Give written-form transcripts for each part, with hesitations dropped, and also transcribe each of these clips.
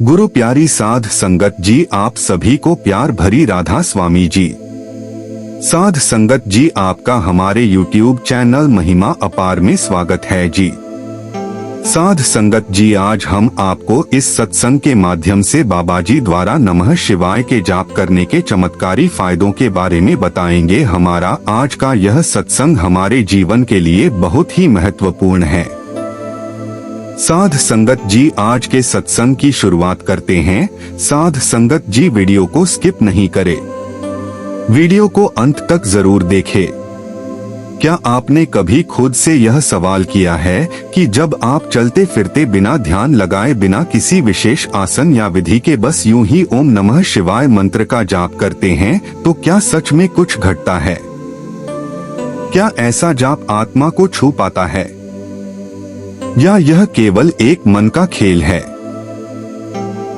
गुरु प्यारी साध संगत जी, आप सभी को प्यार भरी राधा स्वामी जी। साध संगत जी, आपका हमारे YouTube चैनल महिमा अपार में स्वागत है जी। साध संगत जी, आज हम आपको इस सत्संग के माध्यम से बाबा जी द्वारा नमः शिवाय के जाप करने के चमत्कारी फायदों के बारे में बताएंगे। हमारा आज का यह सत्संग हमारे जीवन के लिए बहुत ही महत्वपूर्ण है। साध संगत जी, आज के सत्संग की शुरुआत करते हैं। साध संगत जी, वीडियो को स्किप नहीं करें, वीडियो को अंत तक जरूर देखें। क्या आपने कभी खुद से यह सवाल किया है कि जब आप चलते फिरते बिना ध्यान लगाए, बिना किसी विशेष आसन या विधि के बस यूं ही ओम नमः शिवाय मंत्र का जाप करते हैं, तो क्या सच में कुछ घटता है? क्या ऐसा जाप आत्मा को छू पाता है, या यह केवल एक मन का खेल है?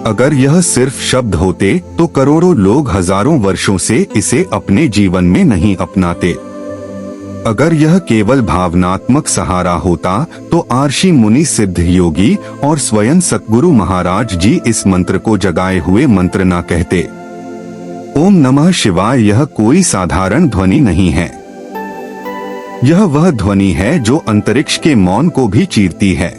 अगर यह सिर्फ शब्द होते तो करोड़ों लोग हजारों वर्षों से इसे अपने जीवन में नहीं अपनाते। अगर यह केवल भावनात्मक सहारा होता तो आर्षि मुनि, सिद्ध योगी और स्वयं सतगुरु महाराज जी इस मंत्र को जगाए हुए मंत्र ना कहते। ओम नमः शिवाय यह कोई साधारण ध्वनि नहीं है। यह वह ध्वनि है जो अंतरिक्ष के मौन को भी चीरती है,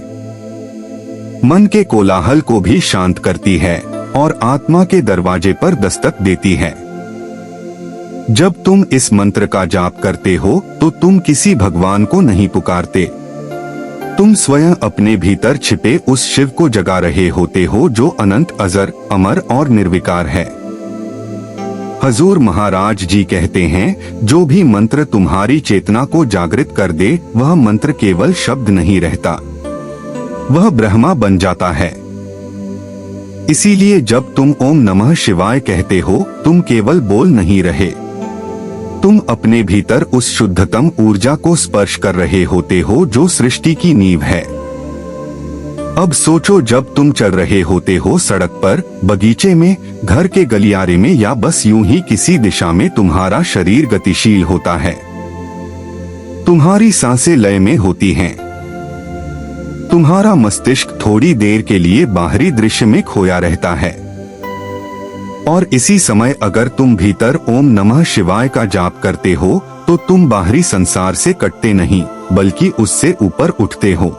मन के कोलाहल को भी शांत करती है और आत्मा के दरवाजे पर दस्तक देती है। जब तुम इस मंत्र का जाप करते हो तो तुम किसी भगवान को नहीं पुकारते, तुम स्वयं अपने भीतर छिपे उस शिव को जगा रहे होते हो जो अनंत, अजर, अमर और निर्विकार है। हजूर महाराज जी कहते हैं, जो भी मंत्र तुम्हारी चेतना को जागृत कर दे, वह मंत्र केवल शब्द नहीं रहता, वह ब्रह्मा बन जाता है। इसीलिए जब तुम ओम नमः शिवाय कहते हो, तुम केवल बोल नहीं रहे, तुम अपने भीतर उस शुद्धतम ऊर्जा को स्पर्श कर रहे होते हो जो सृष्टि की नींव है। अब सोचो, जब तुम चल रहे होते हो सड़क पर, बगीचे में, घर के गलियारे में या बस यूं ही किसी दिशा में, तुम्हारा शरीर गतिशील होता है, तुम्हारी सांसें लय में होती हैं, तुम्हारा मस्तिष्क थोड़ी देर के लिए बाहरी दृश्य में खोया रहता है। और इसी समय अगर तुम भीतर ओम नमः शिवाय का जाप करते हो तो तुम बाहरी संसार से कटते नहीं, बल्कि उससे ऊपर उठते हो।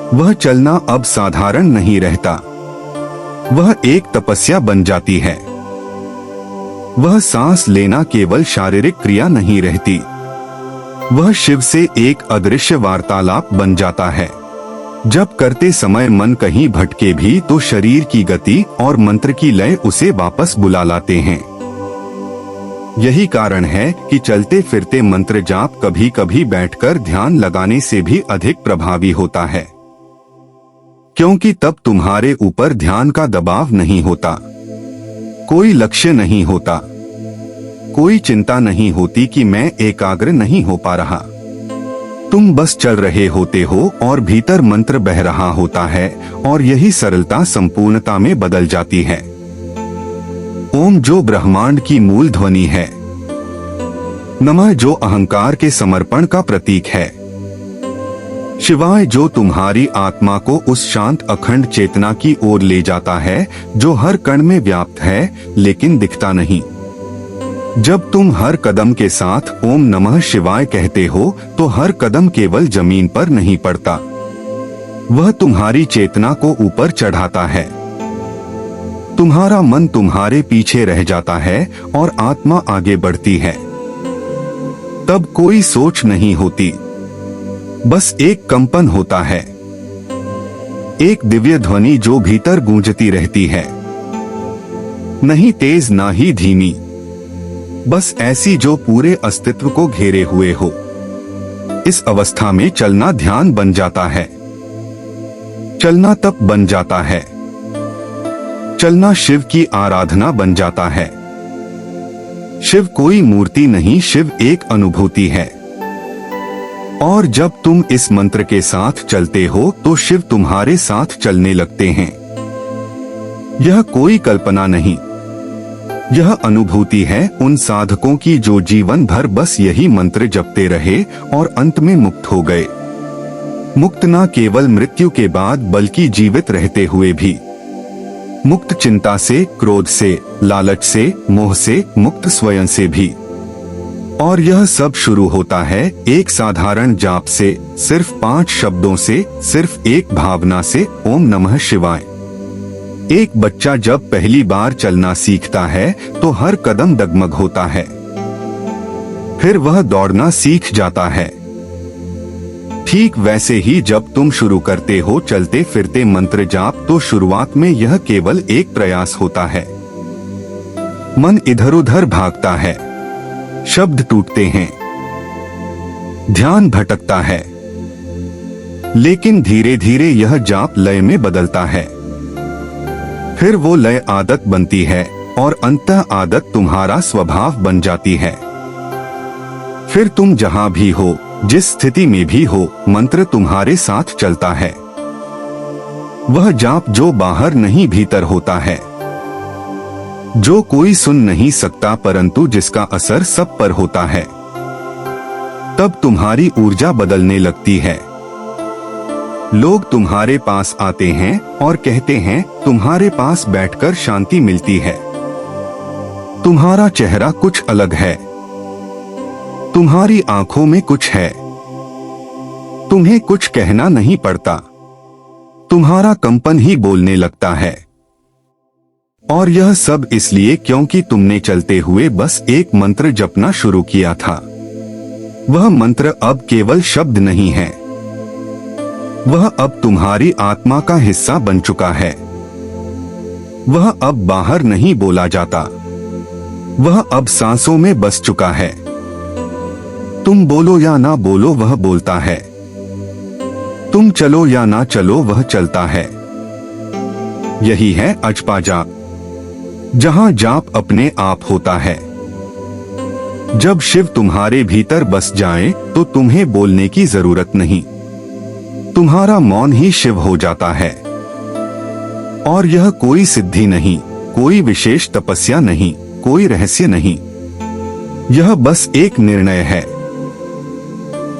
वह चलना अब साधारण नहीं रहता, वह एक तपस्या बन जाती है। वह सांस लेना केवल शारीरिक क्रिया नहीं रहती, वह शिव से एक अदृश्य वार्तालाप बन जाता है। जब करते समय मन कहीं भटके भी तो शरीर की गति और मंत्र की लय उसे वापस बुला लाते हैं। यही कारण है कि चलते फिरते मंत्र जाप कभी कभी बैठकर ध्यान लगाने से भी अधिक प्रभावी होता है, क्योंकि तब तुम्हारे ऊपर ध्यान का दबाव नहीं होता, कोई लक्ष्य नहीं होता, कोई चिंता नहीं होती कि मैं एकाग्र नहीं हो पा रहा। तुम बस चल रहे होते हो और भीतर मंत्र बह रहा होता है, और यही सरलता संपूर्णता में बदल जाती है। ओम जो ब्रह्मांड की मूल ध्वनि है, नमः जो अहंकार के समर्पण का प्रतीक है, शिवाय जो तुम्हारी आत्मा को उस शांत अखंड चेतना की ओर ले जाता है जो हर कण में व्याप्त है लेकिन दिखता नहीं। जब तुम हर कदम के साथ ओम नमः शिवाय कहते हो तो हर कदम केवल जमीन पर नहीं पड़ता, वह तुम्हारी चेतना को ऊपर चढ़ाता है। तुम्हारा मन तुम्हारे पीछे रह जाता है और आत्मा आगे बढ़ती है। तब कोई सोच नहीं होती, बस एक कंपन होता है, एक दिव्य ध्वनि जो भीतर गूंजती रहती है, नहीं तेज ना ही धीमी, बस ऐसी जो पूरे अस्तित्व को घेरे हुए हो। इस अवस्था में चलना ध्यान बन जाता है, चलना तप बन जाता है, चलना शिव की आराधना बन जाता है। शिव कोई मूर्ति नहीं, शिव एक अनुभूति है। और जब तुम इस मंत्र के साथ चलते हो तो शिव तुम्हारे साथ चलने लगते हैं। यह कोई कल्पना नहीं, यह अनुभूति है उन साधकों की जो जीवन भर बस यही मंत्र जपते रहे और अंत में मुक्त हो गए। मुक्त न केवल मृत्यु के बाद बल्कि जीवित रहते हुए भी। मुक्त चिंता से, क्रोध से, लालच से, मोह से, मुक्त स्वयं से भी। और यह सब शुरू होता है एक साधारण जाप से, सिर्फ 5 शब्दों से, सिर्फ एक भावना से, ओम नमः शिवाय। एक बच्चा जब पहली बार चलना सीखता है तो हर कदम डगमग होता है, फिर वह दौड़ना सीख जाता है। ठीक वैसे ही जब तुम शुरू करते हो चलते फिरते मंत्र जाप, तो शुरुआत में यह केवल एक प्रयास होता है। मन इधर उधर भागता है, शब्द टूटते हैं, ध्यान भटकता है, लेकिन धीरे धीरे यह जाप लय में बदलता है। फिर वो लय आदत बनती है और अंततः आदत तुम्हारा स्वभाव बन जाती है। फिर तुम जहां भी हो, जिस स्थिति में भी हो, मंत्र तुम्हारे साथ चलता है। वह जाप जो बाहर नहीं भीतर होता है, जो कोई सुन नहीं सकता परंतु जिसका असर सब पर होता है। तब तुम्हारी ऊर्जा बदलने लगती है। लोग तुम्हारे पास आते हैं और कहते हैं तुम्हारे पास बैठकर शांति मिलती है। तुम्हारा चेहरा कुछ अलग है, तुम्हारी आंखों में कुछ है, तुम्हें कुछ कहना नहीं पड़ता, तुम्हारा कंपन ही बोलने लगता है। और यह सब इसलिए क्योंकि तुमने चलते हुए बस एक मंत्र जपना शुरू किया था। वह मंत्र अब केवल शब्द नहीं है, वह अब तुम्हारी आत्मा का हिस्सा बन चुका है। वह अब बाहर नहीं बोला जाता, वह अब सांसों में बस चुका है। तुम बोलो या ना बोलो वह बोलता है, तुम चलो या ना चलो वह चलता है। यही है अजपा जाप, जहां जाप अपने आप होता है। जब शिव तुम्हारे भीतर बस जाए तो तुम्हें बोलने की जरूरत नहीं, तुम्हारा मौन ही शिव हो जाता है। और यह कोई सिद्धि नहीं, कोई विशेष तपस्या नहीं, कोई रहस्य नहीं, यह बस एक निर्णय है।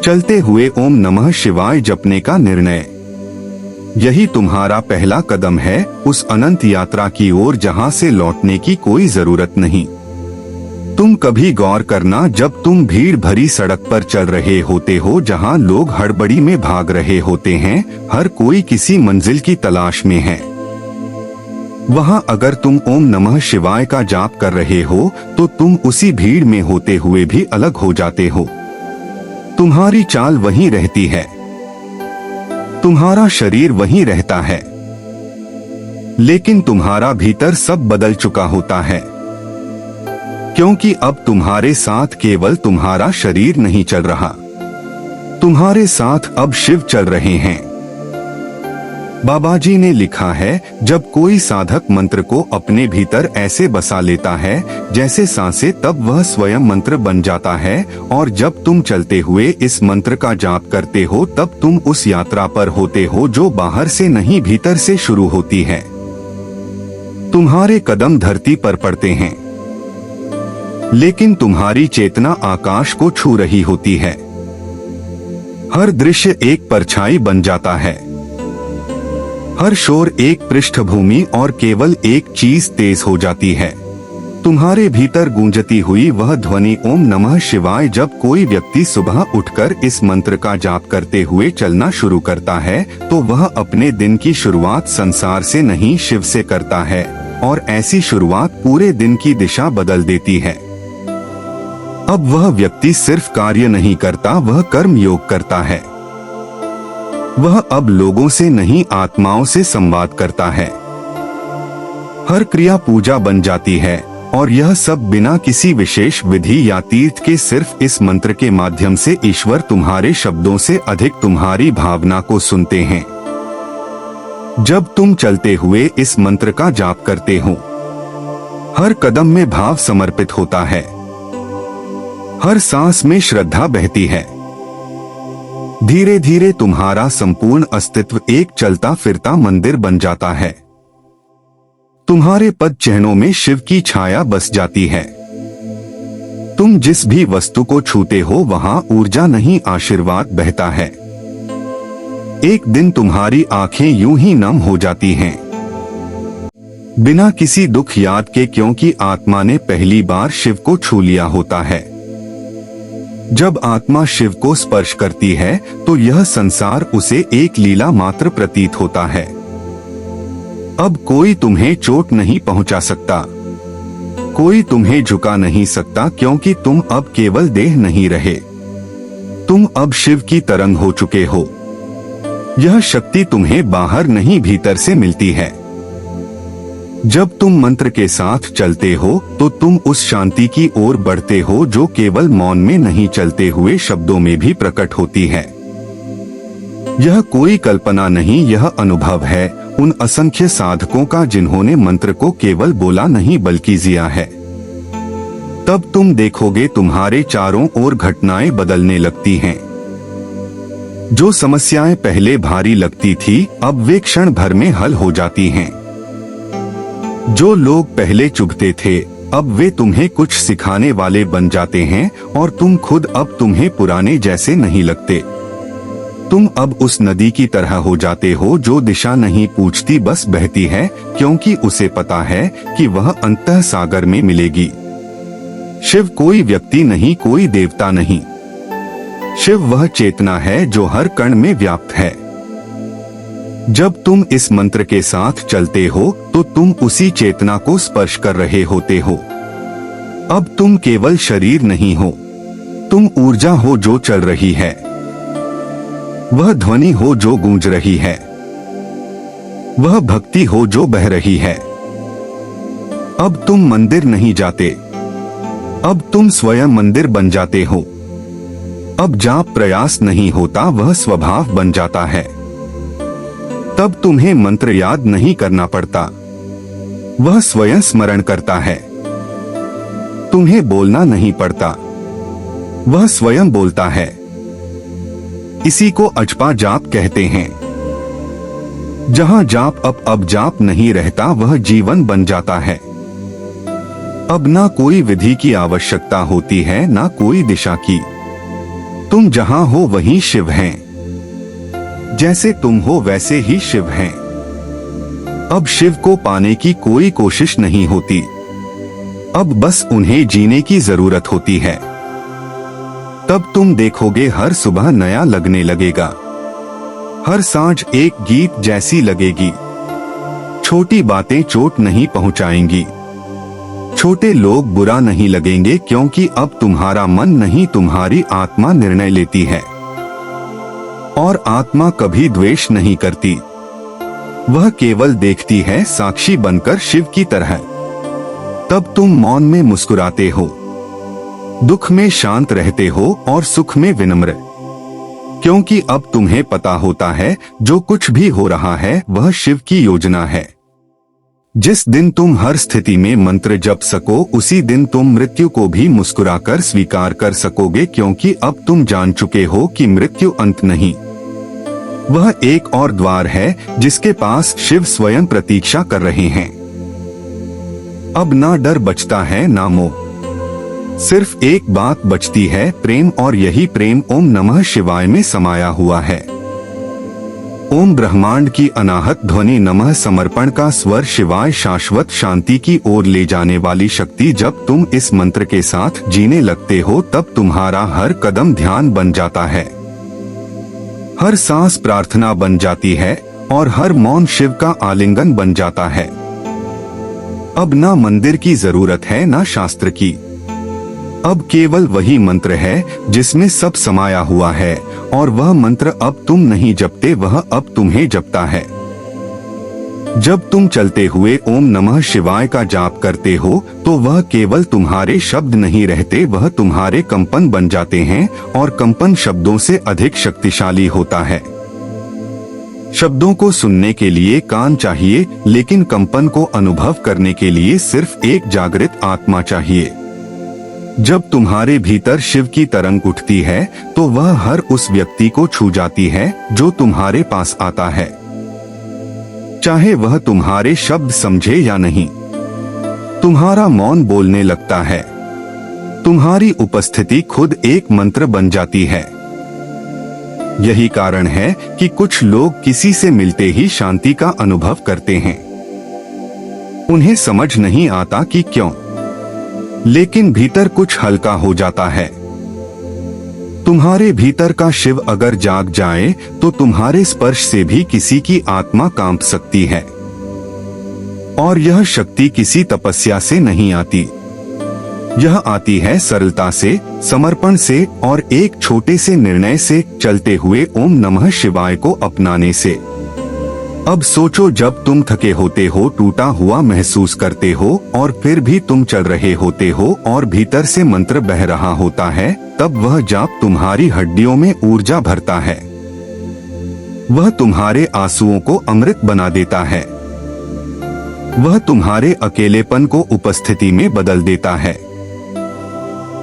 चलते हुए ओम नमः शिवाय जपने का निर्णय, यही तुम्हारा पहला कदम है उस अनंत यात्रा की ओर जहां से लौटने की कोई जरूरत नहीं। तुम कभी गौर करना, जब तुम भीड़ भरी सड़क पर चल रहे होते हो जहां लोग हड़बड़ी में भाग रहे होते हैं, हर कोई किसी मंजिल की तलाश में है, वहां अगर तुम ओम नमः शिवाय का जाप कर रहे हो तो तुम उसी भीड़ में होते हुए भी अलग हो जाते हो। तुम्हारी चाल वहीं रहती है, तुम्हारा शरीर वहीं रहता है, लेकिन तुम्हारा भीतर सब बदल चुका होता है, क्योंकि अब तुम्हारे साथ केवल तुम्हारा शरीर नहीं चल रहा, तुम्हारे साथ अब शिव चल रहे हैं। बाबा जी ने लिखा है, जब कोई साधक मंत्र को अपने भीतर ऐसे बसा लेता है जैसे सांसें, तब वह स्वयं मंत्र बन जाता है। और जब तुम चलते हुए इस मंत्र का जाप करते हो तब तुम उस यात्रा पर होते हो जो बाहर से नहीं भीतर से शुरू होती है। तुम्हारे कदम धरती पर पड़ते हैं, लेकिन तुम्हारी चेतना आकाश को छू रही होती है। हर दृश्य एक परछाई बन जाता है, हर शोर एक पृष्ठभूमि और केवल एक चीज तेज हो जाती है, तुम्हारे भीतर गूंजती हुई वह ध्वनि ओम नमः शिवाय। जब कोई व्यक्ति सुबह उठकर इस मंत्र का जाप करते हुए चलना शुरू करता है तो वह अपने दिन की शुरुआत संसार से नहीं शिव से करता है, और ऐसी शुरुआत पूरे दिन की दिशा बदल देती है। अब वह व्यक्ति सिर्फ कार्य नहीं करता, वह कर्म योग करता है। वह अब लोगों से नहीं आत्माओं से संवाद करता है। हर क्रिया पूजा बन जाती है, और यह सब बिना किसी विशेष विधि या तीर्थ के, सिर्फ इस मंत्र के माध्यम से ईश्वर तुम्हारे शब्दों से अधिक तुम्हारी भावना को सुनते हैं। जब तुम चलते हुए इस मंत्र का जाप करते हो, हर कदम में भाव समर्पित होता है, हर सांस में श्रद्धा बहती है। धीरे धीरे तुम्हारा संपूर्ण अस्तित्व एक चलता फिरता मंदिर बन जाता है। तुम्हारे पद चिन्हों में शिव की छाया बस जाती है। तुम जिस भी वस्तु को छूते हो वहां ऊर्जा नहीं आशीर्वाद बहता है। एक दिन तुम्हारी आंखें यूं ही नम हो जाती हैं, बिना किसी दुख याद के, क्योंकि आत्मा ने पहली बार शिव को छू लिया होता है। जब आत्मा शिव को स्पर्श करती है तो यह संसार उसे एक लीला मात्र प्रतीत होता है। अब कोई तुम्हें चोट नहीं पहुंचा सकता, कोई तुम्हें झुका नहीं सकता, क्योंकि तुम अब केवल देह नहीं रहे, तुम अब शिव की तरंग हो चुके हो। यह शक्ति तुम्हें बाहर नहीं भीतर से मिलती है। जब तुम मंत्र के साथ चलते हो तो तुम उस शांति की ओर बढ़ते हो जो केवल मौन में नहीं, चलते हुए शब्दों में भी प्रकट होती है। यह कोई कल्पना नहीं, यह अनुभव है उन असंख्य साधकों का जिन्होंने मंत्र को केवल बोला नहीं बल्कि जिया है। तब तुम देखोगे तुम्हारे चारों ओर घटनाएं बदलने लगती हैं। जो समस्याएं पहले भारी लगती थी अब वे क्षण भर में हल हो जाती हैं। जो लोग पहले चुभते थे अब वे तुम्हें कुछ सिखाने वाले बन जाते हैं, और तुम खुद अब तुम्हें पुराने जैसे नहीं लगते। तुम अब उस नदी की तरह हो जाते हो जो दिशा नहीं पूछती, बस बहती है, क्योंकि उसे पता है कि वह अंतः सागर में मिलेगी। शिव कोई व्यक्ति नहीं, कोई देवता नहीं। शिव वह चेतना है जो हर कण में व्याप्त है। जब तुम इस मंत्र के साथ चलते हो तो तुम उसी चेतना को स्पर्श कर रहे होते हो। अब तुम केवल शरीर नहीं हो, तुम ऊर्जा हो जो चल रही है, वह ध्वनि हो जो गूंज रही है, वह भक्ति हो जो बह रही है। अब तुम मंदिर नहीं जाते, अब तुम स्वयं मंदिर बन जाते हो। अब जाप प्रयास नहीं होता, वह स्वभाव बन जाता है। तब तुम्हें मंत्र याद नहीं करना पड़ता, वह स्वयं स्मरण करता है। तुम्हें बोलना नहीं पड़ता, वह स्वयं बोलता है। इसी को अजपा जाप कहते हैं। जहां जाप अब जाप नहीं रहता, वह जीवन बन जाता है। अब ना कोई विधि की आवश्यकता होती है, ना कोई दिशा की। तुम जहां हो वहीं शिव हैं। जैसे तुम हो वैसे ही शिव हैं। अब शिव को पाने की कोई कोशिश नहीं होती, अब बस उन्हें जीने की जरूरत होती है। तब तुम देखोगे हर सुबह नया लगने लगेगा, हर सांझ एक गीत जैसी लगेगी। छोटी बातें चोट नहीं पहुंचाएंगी, छोटे लोग बुरा नहीं लगेंगे, क्योंकि अब तुम्हारा मन नहीं, तुम्हारी आत्मा निर्णय लेती है। और आत्मा कभी द्वेष नहीं करती, वह केवल देखती है, साक्षी बनकर शिव की तरह। तब तुम मौन में मुस्कुराते हो, दुख में शांत रहते हो और सुख में विनम्र, क्योंकि अब तुम्हें पता होता है जो कुछ भी हो रहा है वह शिव की योजना है। जिस दिन तुम हर स्थिति में मंत्र जप सको, उसी दिन तुम मृत्यु को भी मुस्कुराकर स्वीकार कर सकोगे, क्योंकि अब तुम जान चुके हो कि मृत्यु अंत नहीं, वह एक और द्वार है जिसके पास शिव स्वयं प्रतीक्षा कर रहे हैं। अब ना डर बचता है ना मोह, सिर्फ एक बात बचती है, प्रेम, और यही प्रेम ओम नमः शिवाय में समाया हुआ है। ओम ब्रह्मांड की अनाहत ध्वनि, नमः समर्पण का स्वर, शिवाय शाश्वत शांति की ओर ले जाने वाली शक्ति। जब तुम इस मंत्र के साथ जीने लगते हो तब तुम्हारा हर कदम ध्यान बन जाता है, हर सांस प्रार्थना बन जाती है और हर मौन शिव का आलिंगन बन जाता है। अब ना मंदिर की जरूरत है ना शास्त्र की, अब केवल वही मंत्र है जिसमें सब समाया हुआ है, और वह मंत्र अब तुम नहीं जपते, वह अब तुम्हें जपता है। जब तुम चलते हुए ओम नमः शिवाय का जाप करते हो तो वह केवल तुम्हारे शब्द नहीं रहते, वह तुम्हारे कंपन बन जाते हैं, और कंपन शब्दों से अधिक शक्तिशाली होता है। शब्दों को सुनने के लिए कान चाहिए, लेकिन कंपन को अनुभव करने के लिए सिर्फ एक जागृत आत्मा चाहिए। जब तुम्हारे भीतर शिव की तरंग उठती है तो वह हर उस व्यक्ति को छू जाती है जो तुम्हारे पास आता है, चाहे वह तुम्हारे शब्द समझे या नहीं। तुम्हारा मौन बोलने लगता है, तुम्हारी उपस्थिति खुद एक मंत्र बन जाती है। यही कारण है कि कुछ लोग किसी से मिलते ही शांति का अनुभव करते हैं। उन्हें समझ नहीं आता कि क्यों, लेकिन भीतर कुछ हल्का हो जाता है। तुम्हारे भीतर का शिव अगर जाग जाए तो तुम्हारे स्पर्श से भी किसी की आत्मा कांप सकती है। और यह शक्ति किसी तपस्या से नहीं आती, यह आती है सरलता से, समर्पण से और एक छोटे से निर्णय से, चलते हुए ओम नमः शिवाय को अपनाने से। अब सोचो, जब तुम थके होते हो, टूटा हुआ महसूस करते हो और फिर भी तुम चल रहे होते हो और भीतर से मंत्र बह रहा होता है, तब वह जाप तुम्हारी हड्डियों में ऊर्जा भरता है। वह तुम्हारे आंसुओं को अमृत बना देता है। वह तुम्हारे अकेलेपन को उपस्थिति में बदल देता है,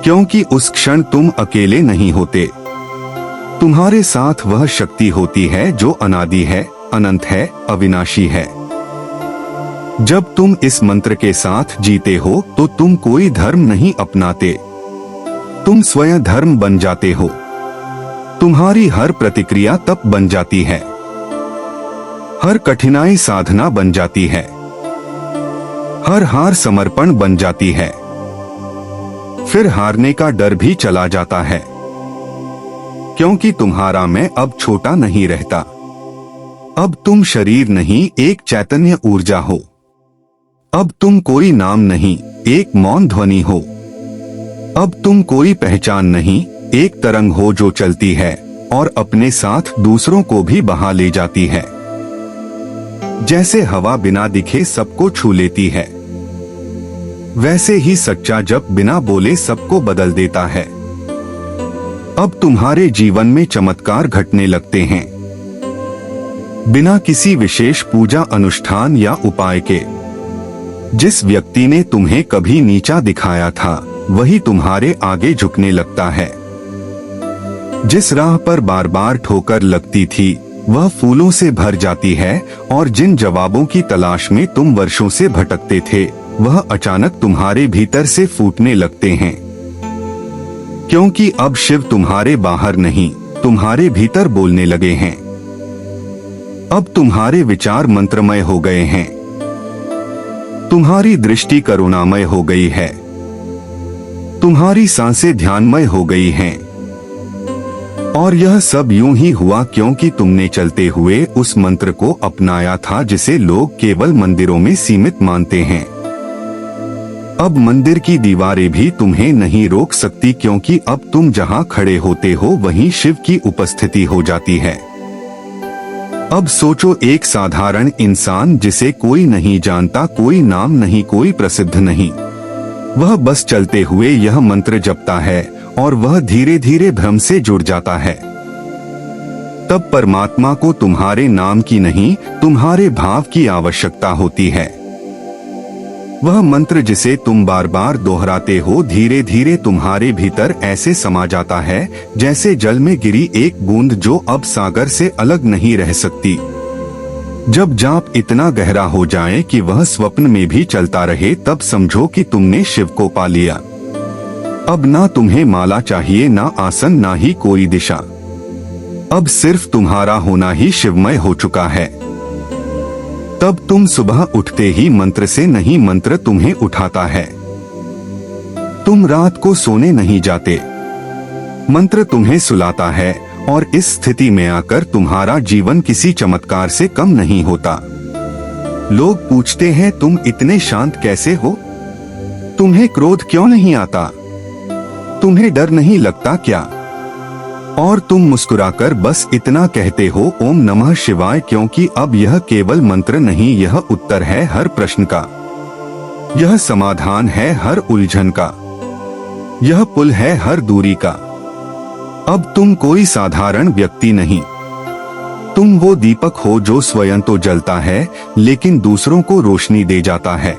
क्योंकि उस क्षण तुम अकेले नहीं होते। तुम्हारे साथ वह शक्ति होती है जो अनादि है, अनंत है, अविनाशी है। जब तुम इस मंत्र के साथ जीते हो तो तुम कोई धर्म नहीं अपनाते, तुम स्वयं धर्म बन जाते हो। तुम्हारी हर प्रतिक्रिया तप बन जाती है, हर कठिनाई साधना बन जाती है, हर हार समर्पण बन जाती है। फिर हारने का डर भी चला जाता है, क्योंकि तुम्हारा मैं अब छोटा नहीं रहता। अब तुम शरीर नहीं, एक चैतन्य ऊर्जा हो। अब तुम कोई नाम नहीं, एक मौन ध्वनि हो। अब तुम कोई पहचान नहीं, एक तरंग हो जो चलती है और अपने साथ दूसरों को भी बहा ले जाती है। जैसे हवा बिना दिखे सबको छू लेती है, वैसे ही सच्चा जप बिना बोले सबको बदल देता है। अब तुम्हारे जीवन में चमत्कार घटने लगते हैं, बिना किसी विशेष पूजा अनुष्ठान या उपाय के। जिस व्यक्ति ने तुम्हें कभी नीचा दिखाया था, वही तुम्हारे आगे झुकने लगता है। जिस राह पर बार बार ठोकर लगती थी, वह फूलों से भर जाती है, और जिन जवाबों की तलाश में तुम वर्षों से भटकते थे, वह अचानक तुम्हारे भीतर से फूटने लगते हैं। क्योंकि अब शिव तुम्हारे बाहर नहीं, तुम्हारे भीतर बोलने लगे हैं। अब तुम्हारे विचार मंत्रमय हो गए हैं, तुम्हारी दृष्टि करुणामय हो गई है, तुम्हारी सांसें ध्यानमय हो गई हैं। और यह सब यूं ही हुआ क्योंकि तुमने चलते हुए उस मंत्र को अपनाया था जिसे लोग केवल मंदिरों में सीमित मानते हैं। अब मंदिर की दीवारें भी तुम्हें नहीं रोक सकती, क्योंकि अब तुम जहां खड़े होते हो वहीं शिव की उपस्थिति हो जाती है। अब सोचो, एक साधारण इंसान जिसे कोई नहीं जानता, कोई नाम नहीं, कोई प्रसिद्ध नहीं, वह बस चलते हुए यह मंत्र जपता है और वह धीरे धीरे भ्रम से जुड़ जाता है। तब परमात्मा को तुम्हारे नाम की नहीं, तुम्हारे भाव की आवश्यकता होती है। वह मंत्र जिसे तुम बार बार दोहराते हो, धीरे धीरे तुम्हारे भीतर ऐसे समा जाता है जैसे जल में गिरी एक बूंद जो अब सागर से अलग नहीं रह सकती। जब जाप इतना गहरा हो जाए कि वह स्वप्न में भी चलता रहे, तब समझो कि तुमने शिव को पा लिया। अब ना तुम्हें माला चाहिए, ना आसन, ना ही कोई दिशा। अब सिर्फ तुम्हारा होना ही शिवमय हो चुका है। तब तुम सुबह उठते ही मंत्र से नहीं, मंत्र तुम्हें उठाता है। तुम रात को सोने नहीं जाते, मंत्र तुम्हें सुलाता है। और इस स्थिति में आकर तुम्हारा जीवन किसी चमत्कार से कम नहीं होता। लोग पूछते हैं, तुम इतने शांत कैसे हो? तुम्हें क्रोध क्यों नहीं आता? तुम्हें डर नहीं लगता क्या? और तुम मुस्कुराकर बस इतना कहते हो, ओम नमः शिवाय, क्योंकि अब यह केवल मंत्र नहीं, यह उत्तर है हर प्रश्न का, यह समाधान है हर उलझन का, यह पुल है हर दूरी का। अब तुम कोई साधारण व्यक्ति नहीं, तुम वो दीपक हो जो स्वयं तो जलता है लेकिन दूसरों को रोशनी दे जाता है।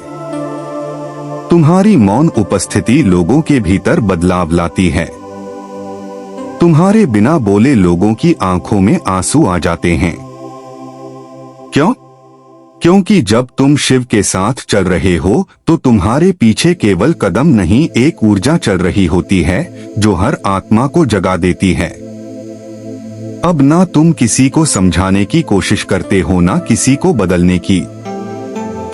तुम्हारी मौन उपस्थिति लोगों के भीतर बदलाव लाती है। तुम्हारे बिना बोले लोगों की आंखों में आंसू आ जाते हैं। क्यों? क्योंकि जब तुम शिव के साथ चल रहे हो तो तुम्हारे पीछे केवल कदम नहीं, एक ऊर्जा चल रही होती है जो हर आत्मा को जगा देती है। अब ना तुम किसी को समझाने की कोशिश करते हो, ना किसी को बदलने की।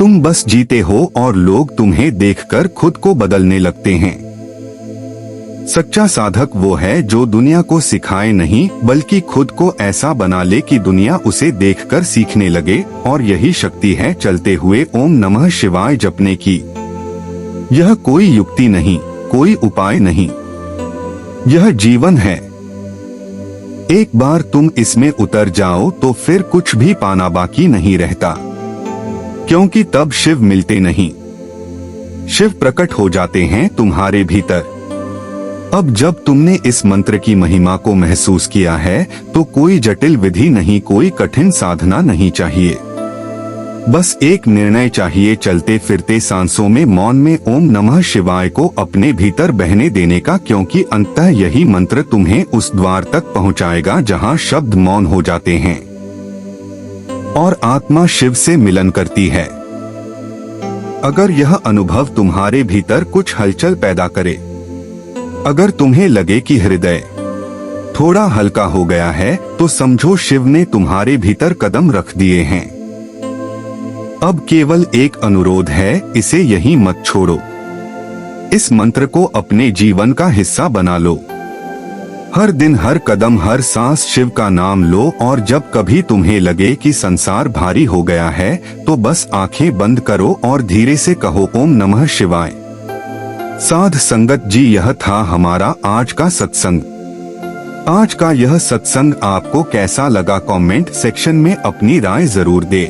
तुम बस जीते हो और लोग तुम्हें देखकर खुद को बदलने लगते हैं। सच्चा साधक वो है जो दुनिया को सिखाए नहीं बल्कि खुद को ऐसा बना ले कि दुनिया उसे देखकर सीखने लगे, और यही शक्ति है चलते हुए ओम नमः शिवाय जपने की। यह कोई युक्ति नहीं, कोई उपाय नहीं, यह जीवन है। एक बार तुम इसमें उतर जाओ तो फिर कुछ भी पाना बाकी नहीं रहता, क्योंकि तब शिव मिलते नहीं, शिव प्रकट हो जाते हैं तुम्हारे भीतर। अब जब तुमने इस मंत्र की महिमा को महसूस किया है तो कोई जटिल विधि नहीं, कोई कठिन साधना नहीं चाहिए। बस एक निर्णय चाहिए, चलते फिरते सांसों में मौन में ओम नमः शिवाय को अपने भीतर बहने देने का, क्योंकि अंततः यही मंत्र तुम्हें उस द्वार तक पहुंचाएगा जहां शब्द मौन हो जाते हैं और आत्मा शिव से मिलन करती है। अगर यह अनुभव तुम्हारे भीतर कुछ हलचल पैदा करे, अगर तुम्हें लगे कि हृदय थोड़ा हल्का हो गया है, तो समझो शिव ने तुम्हारे भीतर कदम रख दिए हैं। अब केवल एक अनुरोध है, इसे यहीं मत छोड़ो। इस मंत्र को अपने जीवन का हिस्सा बना लो। हर दिन, हर कदम, हर सांस शिव का नाम लो, और जब कभी तुम्हें लगे कि संसार भारी हो गया है तो बस आंखें बंद करो और धीरे से कहो ओम नमः शिवाय। साध संगत जी, यह था हमारा आज का सत्संग। आज का यह सत्संग आपको कैसा लगा कमेंट सेक्शन में अपनी राय जरूर दे।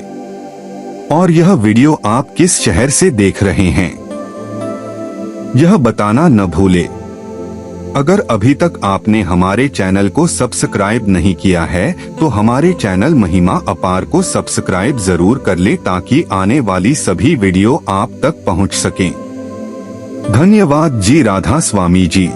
और यह वीडियो आप किस शहर से देख रहे हैं यह बताना न भूले। अगर अभी तक आपने हमारे चैनल को सब्सक्राइब नहीं किया है तो हमारे चैनल महिमा अपार को सब्सक्राइब जरूर कर ले, ताकि आने वाली सभी वीडियो आप तक पहुंच सकें। धन्यवाद जी। राधा स्वामी जी।